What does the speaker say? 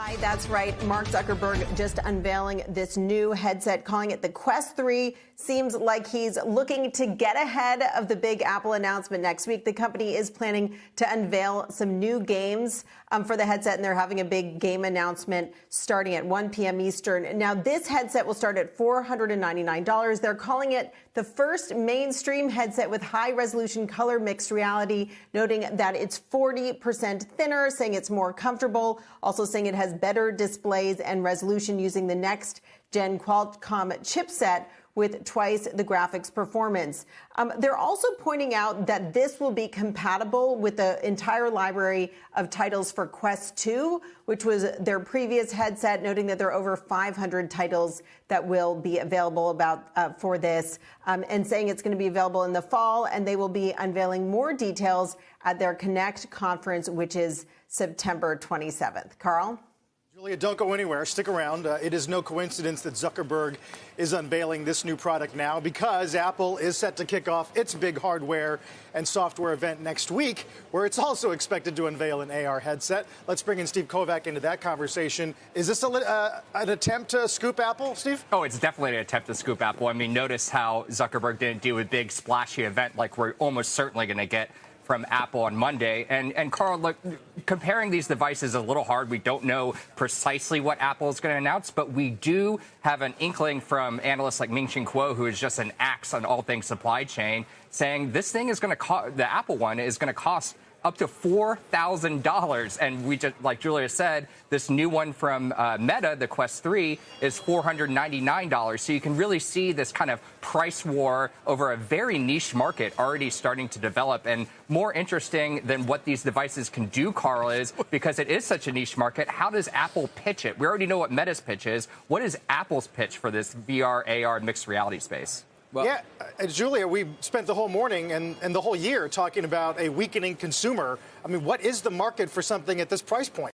Hi, that's right. Mark Zuckerberg just unveiling this new headset, calling it the Quest 3. Seems like he's looking to get ahead of the big Apple announcement next week. The company is planning to unveil some new games for the headset, and they're having a big game announcement starting at 1 p.m. Eastern. Now, this headset will start at $499. They're calling it the first mainstream headset with high-resolution color mixed reality, noting that it's 40% thinner, saying it's more comfortable, also saying it has better displays and resolution using the next-gen Qualcomm chipset with twice the graphics performance. They're also pointing out that this will be compatible with the entire library of titles for Quest 2, which was their previous headset, noting that there are over 500 titles that will be available for this, and saying it's going to be available in the fall, and they will be unveiling more details at their Connect conference, which is September 27th. Carl? Julia, don't go anywhere. Stick around. It is no coincidence that Zuckerberg is unveiling this new product now because Apple is set to kick off its big hardware and software event next week, where it's also expected to unveil an AR headset. Let's bring in Steve Kovac into that conversation. Is this an attempt to scoop Apple, Steve? Oh, it's definitely an attempt to scoop Apple. I mean, notice how Zuckerberg didn't do a big splashy event like we're almost certainly going to get from Apple on Monday. And Carl, look, comparing these devices is a little hard. We don't know precisely what Apple is going to announce, but we do have an inkling from analysts like Ming-Chi Kuo, who is just an axe on all things supply chain, saying this thing is going to cost, the Apple one is going to cost up to $4,000. And we just, like Julia said, this new one from Meta, the Quest 3, is $499. So you can really see this kind of price war over a very niche market already starting to develop. And more interesting than what these devices can do, Carl, is because it is such a niche market, how does Apple pitch it? We already know what Meta's pitch is. What is Apple's pitch for this VR, AR, mixed reality space? Well, yeah, Julia, we spent the whole morning and the whole year talking about a weakening consumer. I mean, what is the market for something at this price point?